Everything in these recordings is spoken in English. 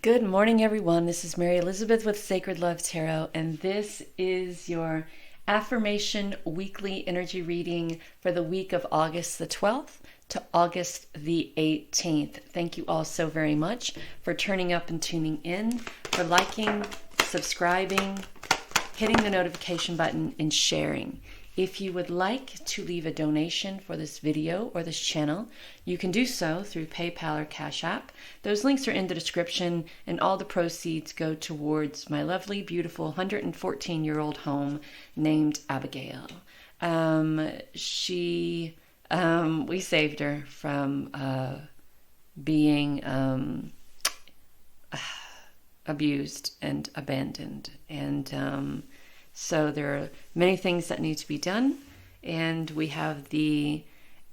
Good morning, everyone. This is Mary Elizabeth with Sacred Love Tarot, and this is your affirmation weekly energy reading for the week of August the 12th to August the 18th. Thank you all so very much for turning up and tuning in, for liking, subscribing, hitting the notification button, and sharing. If you would like to leave a donation for this video or this channel, you can do so through PayPal or Cashapp. Those links are in the description, and all the proceeds go towards my lovely, beautiful 114-year-old home named Abigail. We saved her from being abused and abandoned, and so there are many things that need to be done, and we have the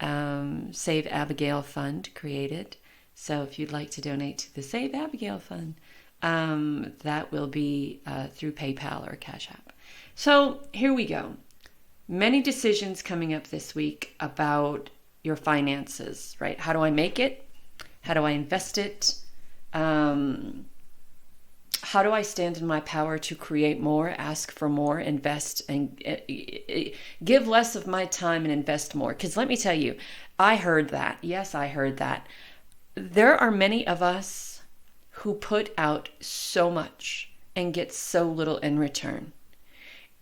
Save Abigail Fund created. So if you'd like to donate to the Save Abigail Fund, that will be through PayPal or Cash App. So here we go. Many decisions coming up this week about your finances, right? How do I make it? How do I invest it? How do I stand in my power to create more, ask for more, invest, and give less of my time and invest more? Because let me tell you, I heard that. Yes, I heard that. There are many of us who put out so much and get so little in return.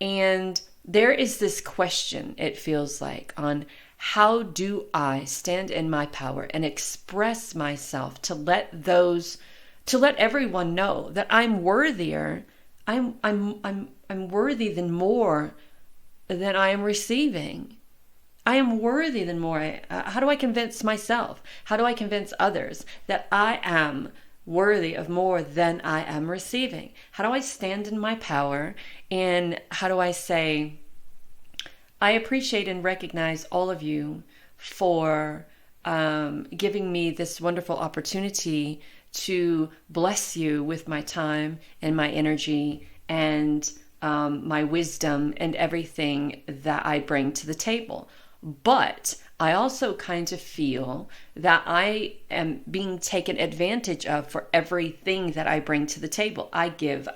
And there is this question, it feels like, on how do I stand in my power and express myself to let everyone know that I'm worthier. I'm worthy than more than I am receiving. I am worthy than more. How do I convince myself? How do I convince others that I am worthy of more than I am receiving? How do I stand in my power? And how do I say, I appreciate and recognize all of you for giving me this wonderful opportunity to bless you with my time and my energy and my wisdom and everything that I bring to the table. But I also kind of feel that I am being taken advantage of for everything that I bring to the table. I give.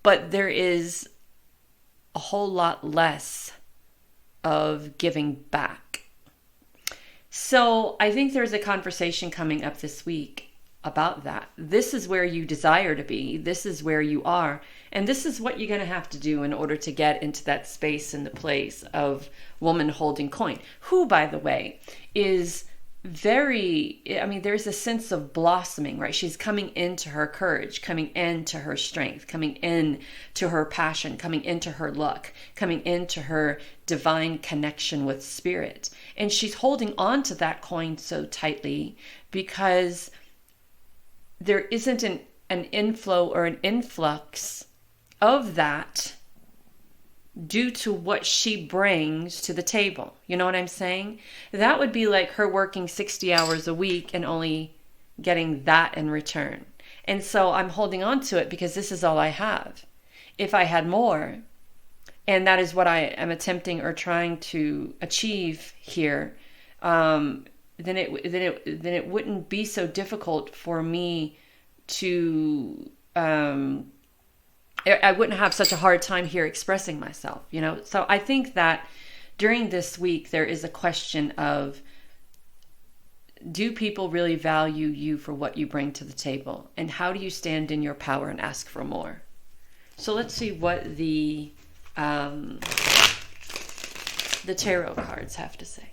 But there is a whole lot less of giving back. So I think there's a conversation coming up this week about that. This is where you desire to be. This is where you are. And this is what you're going to have to do in order to get into that space and the place of woman holding coin, who, by the way, is there's a sense of blossoming, right? She's coming into her courage, coming into her strength, coming into her passion, coming into her luck, coming into her divine connection with spirit. And she's holding on to that coin so tightly because there isn't an inflow or an influx of that due to what she brings to the table. You know what I'm saying? That would be like her working 60 hours a week and only getting that in return. And so I'm holding on to it because this is all I have. If I had more, and that is what I am attempting or trying to achieve here, then it wouldn't be so difficult for me to I wouldn't have such a hard time here expressing myself, you know? So I think that during this week, there is a question of, do people really value you for what you bring to the table? And how do you stand in your power and ask for more? So let's see what the tarot cards have to say.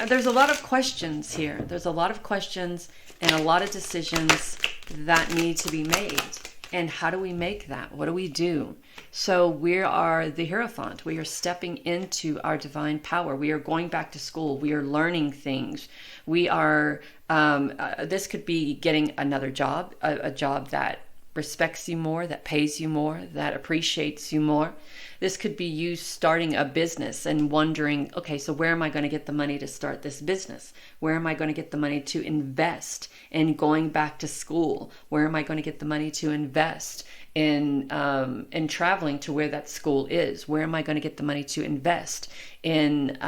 There's a lot of questions here. There's a lot of questions and a lot of decisions that need to be made. And how do we make that? What do we do? So we are the Hierophant. We are stepping into our divine power. We are going back to school. We are learning things. We are, this could be getting another job, a job that respects you more, that pays you more, that appreciates you more. This could be you starting a business and wondering, okay, so where am I going to get the money to start this business? Where am I going to get the money to invest in going back to school? Where am I going to get the money to invest in traveling to where that school is? Where am I going to get the money to invest in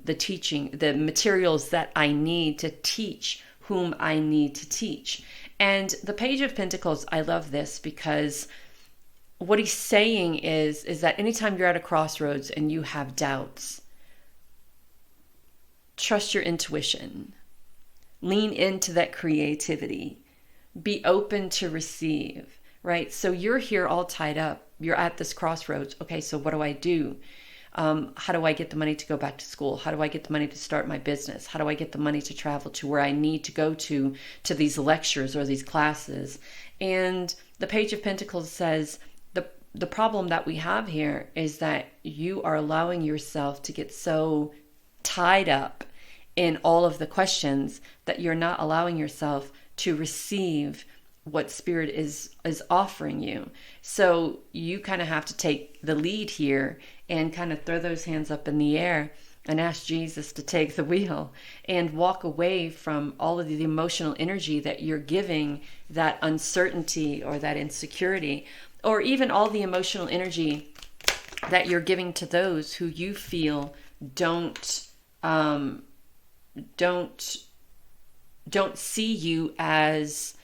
the teaching, the materials that I need to teach whom I need to teach? And the Page of Pentacles, I love this because what he's saying is that anytime you're at a crossroads and you have doubts, trust your intuition. Lean into that creativity. Be open to receive, right? So you're here all tied up. You're at this crossroads. Okay, so what do I do? How do I get the money to go back to school? How do I get the money to start my business? How do I get the money to travel to where I need to go to these lectures or these classes? And the Page of Pentacles says, the problem that we have here is that you are allowing yourself to get so tied up in all of the questions that you're not allowing yourself to receive what Spirit is offering you. So you kind of have to take the lead here and kind of throw those hands up in the air and ask Jesus to take the wheel and walk away from all of the emotional energy that you're giving that uncertainty or that insecurity, or even all the emotional energy that you're giving to those who you feel don't see you as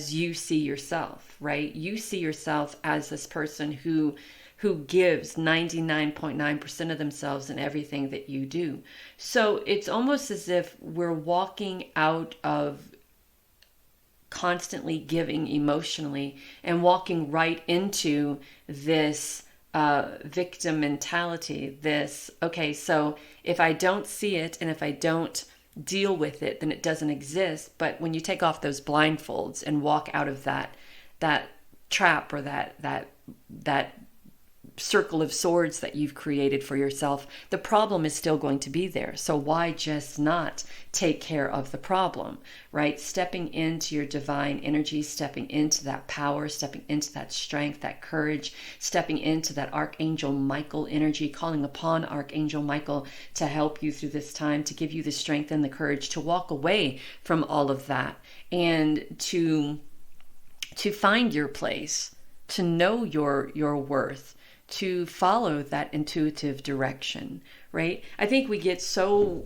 you see yourself, right? You see yourself as this person who gives 99.9% of themselves in everything that you do. So it's almost as if we're walking out of constantly giving emotionally and walking right into this victim mentality. This, okay, so if I don't see it and if I don't deal with it, then it doesn't exist. But when you take off those blindfolds and walk out of that trap or that circle of swords that you've created for yourself, the problem is still going to be there. So why just not take care of the problem, right? Stepping into your divine energy, stepping into that power, stepping into that strength, that courage, stepping into that Archangel Michael energy, calling upon Archangel Michael to help you through this time, to give you the strength and the courage to walk away from all of that and to find your place, to know your worth, to follow that intuitive direction, right? I think we get so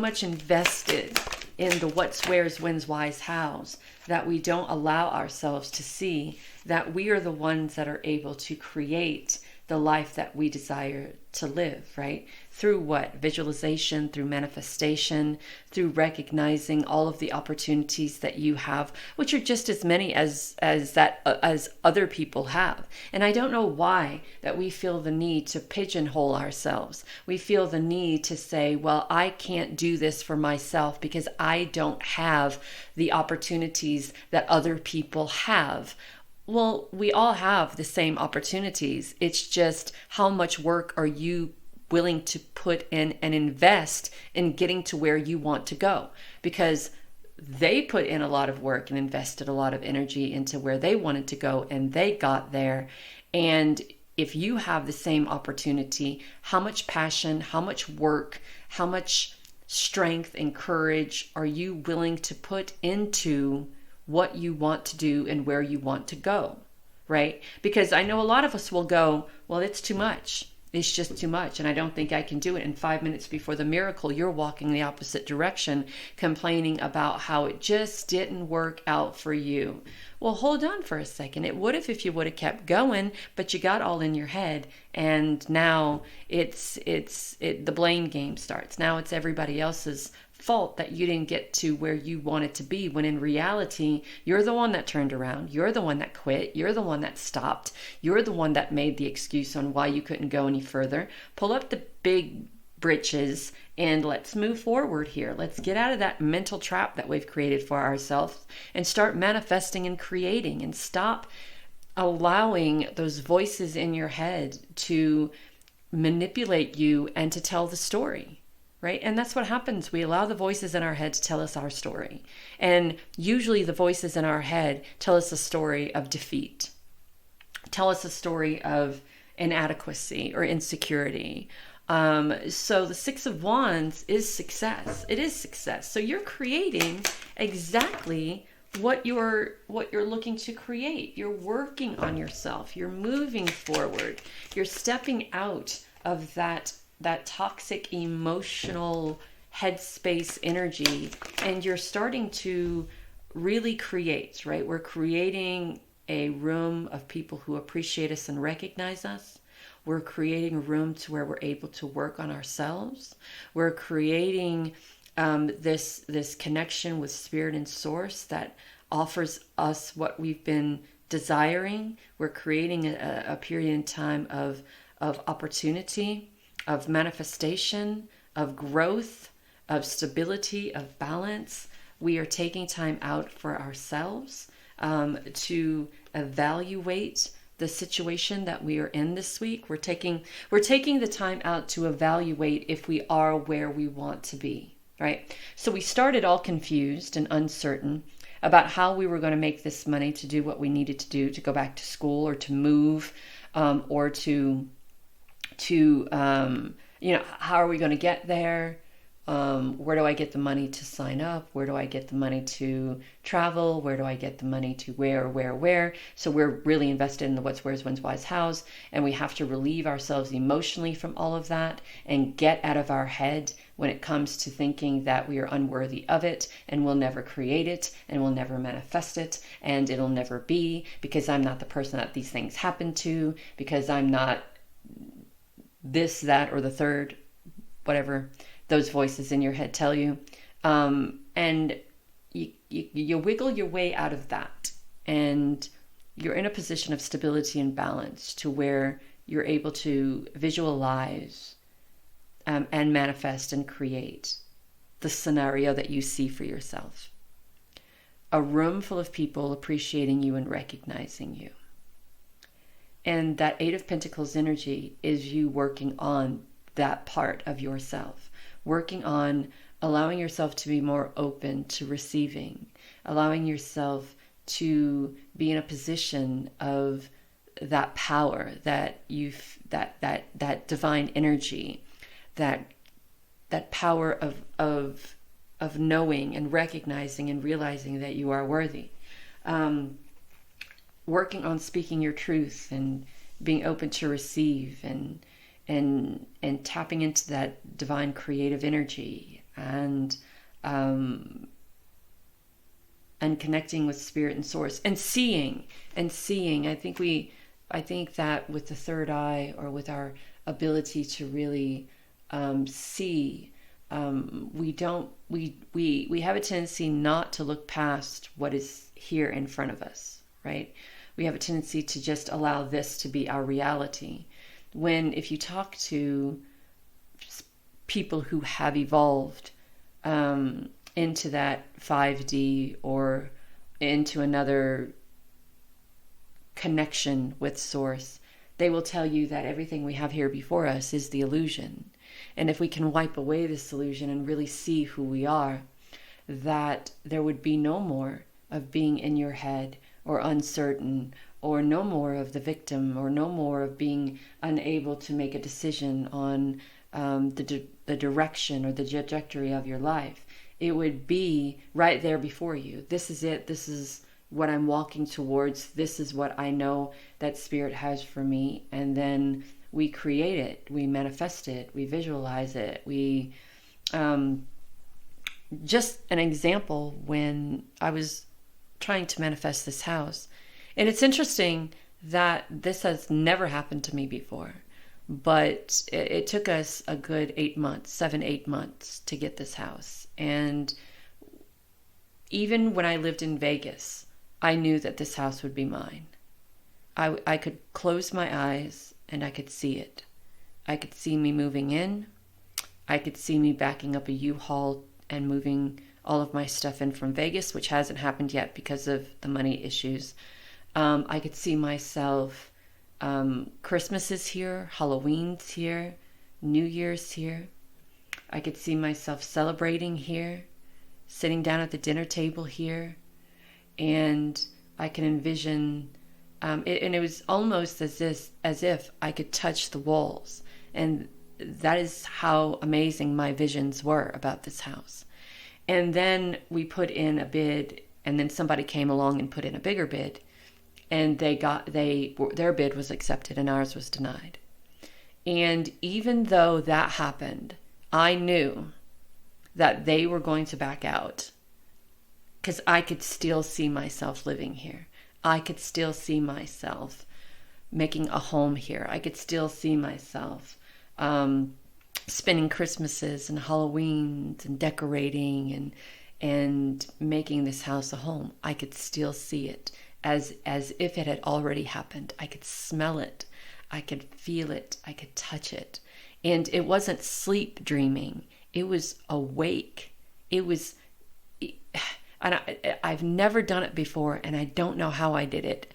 much invested in the what's, where's, when's, why's, how's that we don't allow ourselves to see that we are the ones that are able to create the life that we desire to live, right? Through what? Visualization, through manifestation, through recognizing all of the opportunities that you have, which are just as many as other people have. And I don't know why that we feel the need to pigeonhole ourselves. We feel the need to say, well, I can't do this for myself because I don't have the opportunities that other people have. Well, we all have the same opportunities. It's just how much work are you willing to put in and invest in getting to where you want to go? Because they put in a lot of work and invested a lot of energy into where they wanted to go and they got there. And if you have the same opportunity, how much passion, how much work, how much strength and courage are you willing to put into what you want to do and where you want to go, right? Because I know a lot of us will go, well, it's too much. It's just too much. And I don't think I can do it. And 5 minutes before the miracle, you're walking the opposite direction, complaining about how it just didn't work out for you. Well, hold on for a second. It would have if you would have kept going, but you got all in your head. And now the blame game starts. Now it's everybody else's fault that you didn't get to where you wanted to be, when in reality, you're the one that turned around. You're the one that quit. You're the one that stopped. You're the one that made the excuse on why you couldn't go any further. Pull up the big britches and let's move forward here. Let's get out of that mental trap that we've created for ourselves and start manifesting and creating, and stop allowing those voices in your head to manipulate you and to tell the story. right? And that's what happens. We allow the voices in our head to tell us our story. And usually the voices in our head tell us a story of defeat, tell us a story of inadequacy or insecurity. So the Six of Wands is success. It is success. So you're creating exactly what you're looking to create. You're working on yourself. You're moving forward. You're stepping out of that toxic emotional headspace energy, and you're starting to really create, right? We're creating a room of people who appreciate us and recognize us. We're creating a room to where we're able to work on ourselves. We're creating this connection with spirit and source that offers us what we've been desiring. We're creating a period in time of opportunity, of manifestation, of growth, of stability, of balance. We are taking time out for ourselves to evaluate the situation that we are in this week. We're taking the time out to evaluate if we are where we want to be, right? So we started all confused and uncertain about how we were going to make this money to do what we needed to do, to go back to school or to move, or to how are we going to get there? Where do I get the money to sign up? Where do I get the money to travel? Where do I get the money to where? So we're really invested in the what's, where's, when's, why's, how's, and we have to relieve ourselves emotionally from all of that and get out of our head when it comes to thinking that we are unworthy of it and we'll never create it and we'll never manifest it and it'll never be, because I'm not the person that these things happen to, because I'm not this, that, or the third, whatever those voices in your head tell you. And you wiggle your way out of that, and you're in a position of stability and balance to where you're able to visualize and manifest and create the scenario that you see for yourself. A room full of people appreciating you and recognizing you. And that Eight of Pentacles energy is you working on that part of yourself, working on allowing yourself to be more open to receiving, allowing yourself to be in a position of that power, that divine energy, that power of knowing and recognizing and realizing that you are worthy. Working on speaking your truth and being open to receive and tapping into that divine creative energy and connecting with spirit and source and seeing. I think that with the third eye, or with our ability to really see, we have a tendency not to look past what is here in front of us, right? We have a tendency to just allow this to be our reality. When, if you talk to people who have evolved into that 5D or into another connection with source, they will tell you that everything we have here before us is the illusion. And if we can wipe away this illusion and really see who we are, that there would be no more of being in your head or uncertain, or no more of the victim, or no more of being unable to make a decision on the direction or the trajectory of your life. It would be right there before you. This is it. This is what I'm walking towards. This is what I know that Spirit has for me. And then we create it. We manifest it. We visualize it. We just an example, when I was trying to manifest this house. And it's interesting that this has never happened to me before, but it took us a good 8 months to get this house. And even when I lived in Vegas, I knew that this house would be mine. I could close my eyes and I could see it. I could see me moving in. I could see me backing up a U-Haul and moving all of my stuff in from Vegas, which hasn't happened yet because of the money issues. I could see myself, Christmas is here, Halloween's here, New Year's here. I could see myself celebrating here, sitting down at the dinner table here, and I can envision, and it was almost as if I could touch the walls. And that is how amazing my visions were about this house. And then we put in a bid, and then somebody came along and put in a bigger bid, and their bid was accepted and ours was denied. And even though that happened, I knew that they were going to back out, because I could still see myself living here. I could still see myself making a home here. I could still see myself spending Christmases and Halloweens and decorating and making this house a home. I could still see it as if it had already happened. I could smell it. I could feel it. I could touch it. And it wasn't sleep dreaming. It was awake. It was, and I've never done it before, and I don't know how I did it.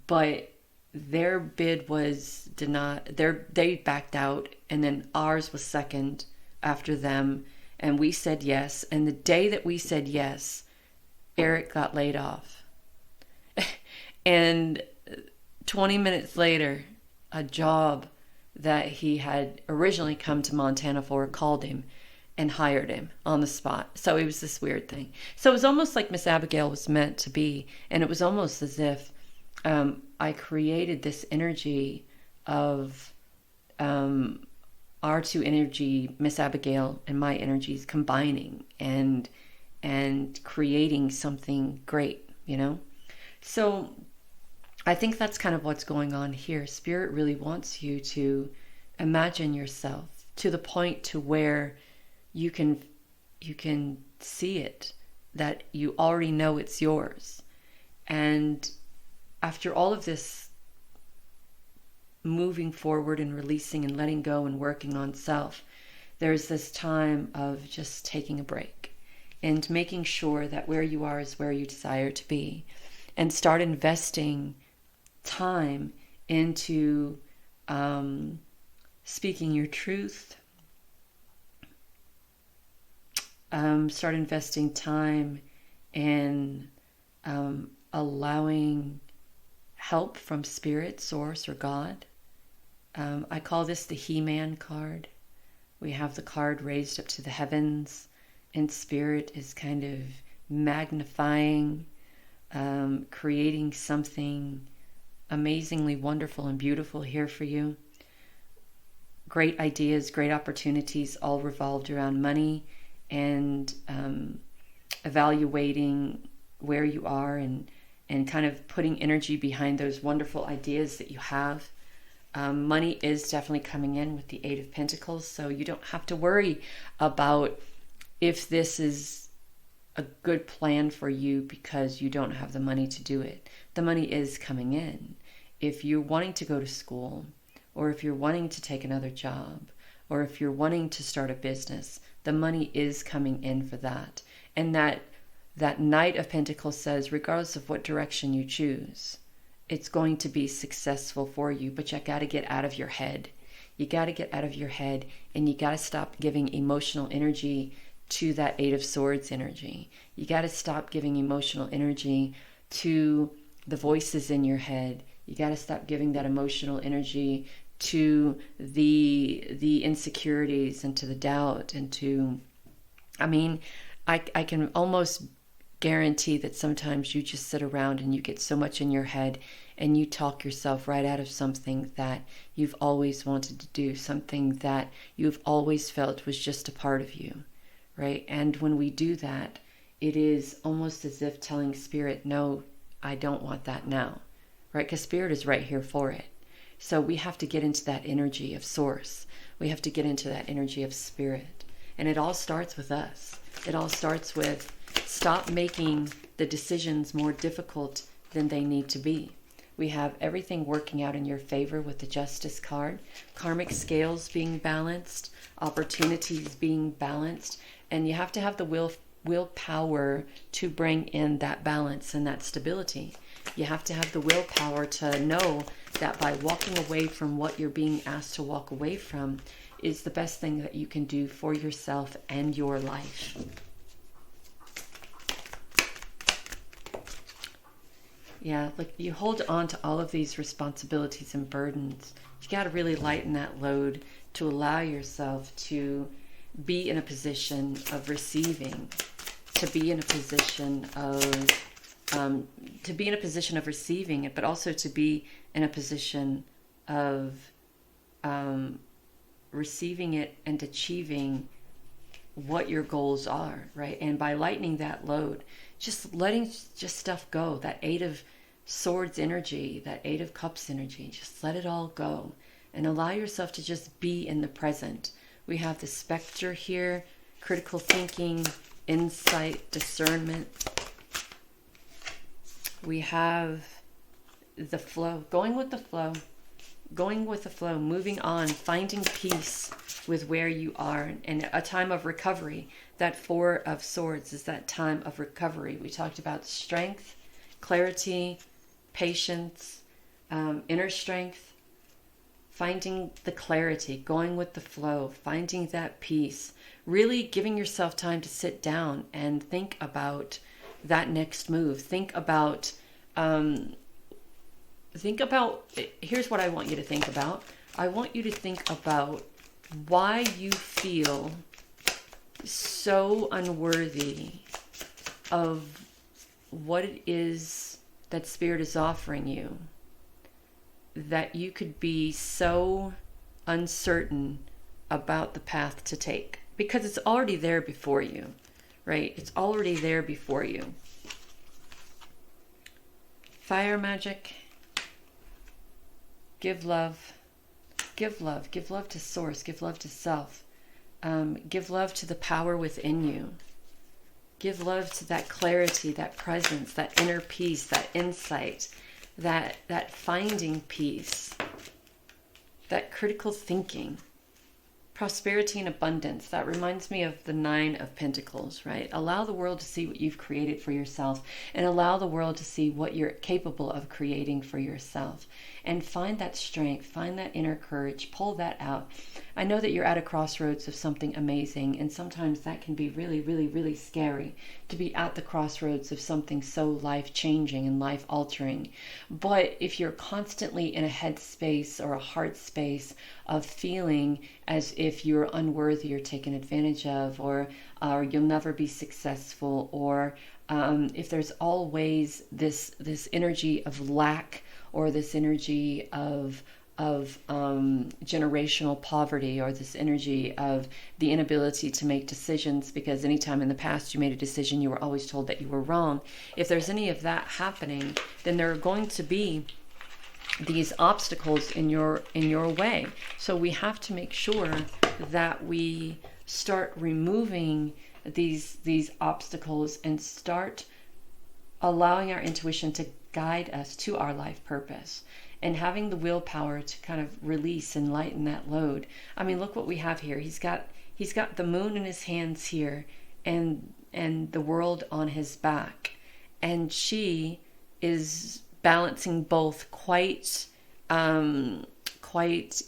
But their bid was denied. They backed out, and then ours was second after them, and we said yes. And the day that we said yes, Eric got laid off. And 20 minutes later, a job that he had originally come to Montana for called him and hired him on the spot. So it was this weird thing. So it was almost like Miss Abigail was meant to be, and it was almost as if I created this energy of our two energy, Miss Abigail and my energies combining and creating something great, you know? So I think that's kind of what's going on here. Spirit really wants you to imagine yourself to the point to where you can see it, that you already know it's yours. And after all of this moving forward and releasing and letting go and working on self, there's this time of just taking a break and making sure that where you are is where you desire to be, and start investing time into speaking your truth. Start investing time in allowing help from Spirit, Source, or God. I call this the He-Man card. We have the card raised up to the heavens, and Spirit is kind of magnifying, creating something amazingly wonderful and beautiful here for you. Great ideas, great opportunities, all revolved around money and evaluating where you are and kind of putting energy behind those wonderful ideas that you have. Money is definitely coming in with the Eight of Pentacles, so you don't have to worry about if this is a good plan for you because you don't have the money to do it. The money is coming in. If you're wanting to go to school, or if you're wanting to take another job, or if you're wanting to start a business, the money is coming in for that. And that Knight of Pentacles says, regardless of what direction you choose, it's going to be successful for you, but you got to get out of your head. You got to get out of your head, and you got to stop giving emotional energy to that Eight of Swords energy. You got to stop giving emotional energy to the voices in your head. You got to stop giving that emotional energy to the insecurities and to the doubt and to, I can almost guarantee that sometimes you just sit around and you get so much in your head and you talk yourself right out of something that you've always wanted to do, something that you've always felt was just a part of you, right? And when we do that, it is almost as if telling Spirit, no, I don't want that now, right? Because Spirit is right here for it. So we have to get into that energy of Source. We have to get into that energy of Spirit. And it all starts with us. It all starts with stop making the decisions more difficult than they need to be. We have everything working out in your favor with the Justice card. Karmic scales being balanced, opportunities being balanced, and you have to have the willpower to bring in that balance and that stability. You have to have the willpower to know that by walking away from what you're being asked to walk away from is the best thing that you can do for yourself and your life. Yeah, like you hold on to all of these responsibilities and burdens. You got to really lighten that load to allow yourself to be in a position of receiving, to be in a position of receiving it, but also to be in a position of receiving it and achieving what your goals are, right? And by lightening that load, just letting stuff go, that Eight of Swords energy, that Eight of Cups energy, just let it all go and allow yourself to just be in the present. We have the specter here, critical thinking, insight, discernment. We have the flow, going with the flow, moving on, finding peace with where you are, and a time of recovery. That Four of Swords is that time of recovery. We talked about strength, clarity, patience, inner strength, finding the clarity, going with the flow, finding that peace, really giving yourself time to sit down and think about that next move. Think about, here's what I want you to think about. I want you to think about why you feel so unworthy of what it is that Spirit is offering you, that you could be so uncertain about the path to take, because it's already there before you, right? It's already there before you. Fire magic. Give love. Give love. Give love to Source. Give love to self. Give love to the power within you. Give love to that clarity, that presence, that inner peace, that insight, that finding peace, that critical thinking. Prosperity and abundance. That reminds me of the Nine of Pentacles, right? Allow the world to see what you've created for yourself, and allow the world to see what you're capable of creating for yourself. And find that strength, find that inner courage, pull that out. I know that you're at a crossroads of something amazing, and sometimes that can be really, really, really scary to be at the crossroads of something so life-changing and life-altering. But if you're constantly in a head space or a heart space of feeling as if you're unworthy or taken advantage of, or you'll never be successful, or if there's always this energy of lack, or this energy of generational poverty, or this energy of the inability to make decisions because anytime in the past you made a decision, you were always told that you were wrong. If there's any of that happening, then there are going to be these obstacles in your way. So we have to make sure that we start removing these obstacles and start allowing our intuition to guide us to our life purpose, and having the willpower to kind of release and lighten that load. I mean, look what we have here. He's got the moon in his hands here, and the world on his back, and she is balancing both quite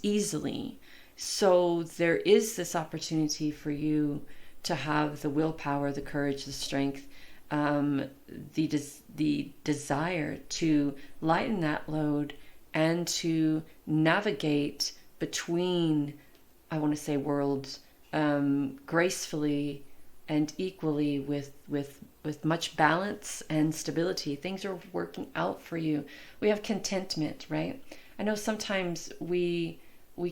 easily. So there is this opportunity for you to have the willpower, the courage, the strength, the desire to lighten that load and to navigate between, I want to say, worlds gracefully and equally with much balance and stability. Things are working out for you. We have contentment, right? I know sometimes we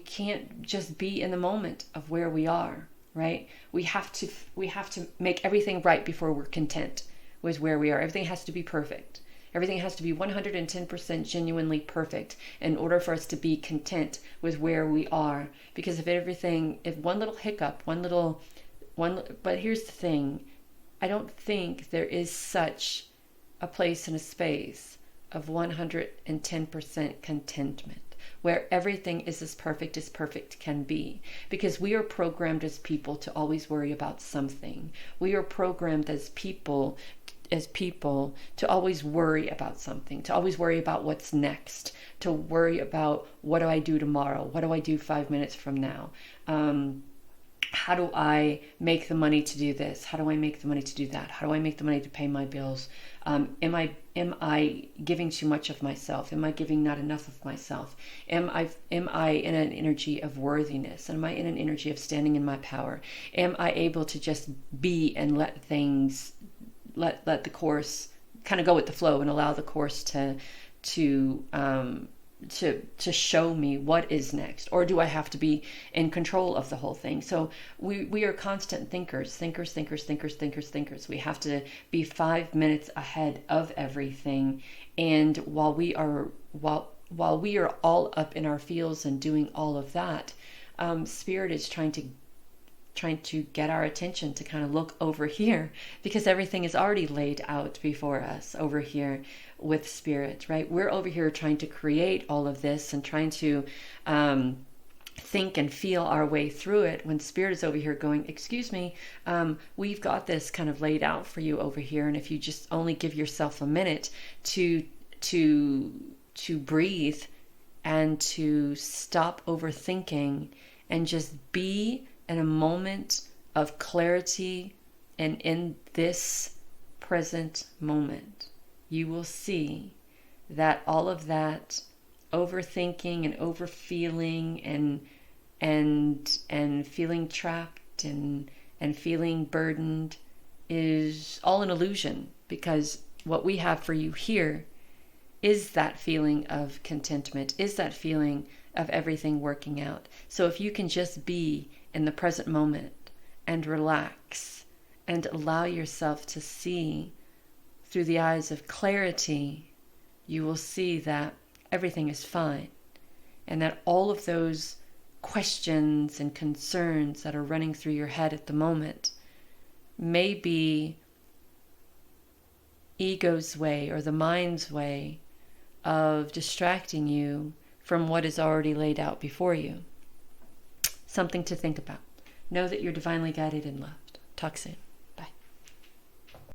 can't just be in the moment of where we are, right? We have to make everything right before we're content with where we are. Everything has to be perfect. Everything has to be 110% genuinely perfect in order for us to be content with where we are. Because if one little hiccup, but here's the thing, I don't think there is such a place and a space of 110% contentment, where everything is as perfect can be. Because we are programmed as people to always worry about something. We are programmed as people as people to always worry about something, to always worry about what's next, to worry about what do I do tomorrow? What do I do 5 minutes from now? How do I make the money to do this? How do I make the money to do that? How do I make the money to pay my bills? Am I giving too much of myself? Am I giving not enough of myself? Am I in an energy of worthiness? Am I in an energy of standing in my power? Am I able to just be and let things, let the course kind of go with the flow and allow the course to show me what is next? Or do I have to be in control of the whole thing? So we are constant thinkers. We have to be 5 minutes ahead of everything. And while we are all up in our fields and doing all of that, Spirit is trying to get our attention to kind of look over here, because everything is already laid out before us over here with Spirit, right? We're over here trying to create all of this and trying to think and feel our way through it, when Spirit is over here going, excuse me, we've got this kind of laid out for you over here, and if you just only give yourself a minute to breathe and to stop overthinking and just be in a moment of clarity and in this present moment, you will see that all of that overthinking and overfeeling and feeling trapped and feeling burdened is all an illusion, because what we have for you here is that feeling of contentment, is that feeling of everything working out. So if you can just be in the present moment and relax and allow yourself to see through the eyes of clarity, you will see that everything is fine, and that all of those questions and concerns that are running through your head at the moment may be ego's way or the mind's way of distracting you from what is already laid out before you. Something to think about. Know that you're divinely guided and loved. Talk soon.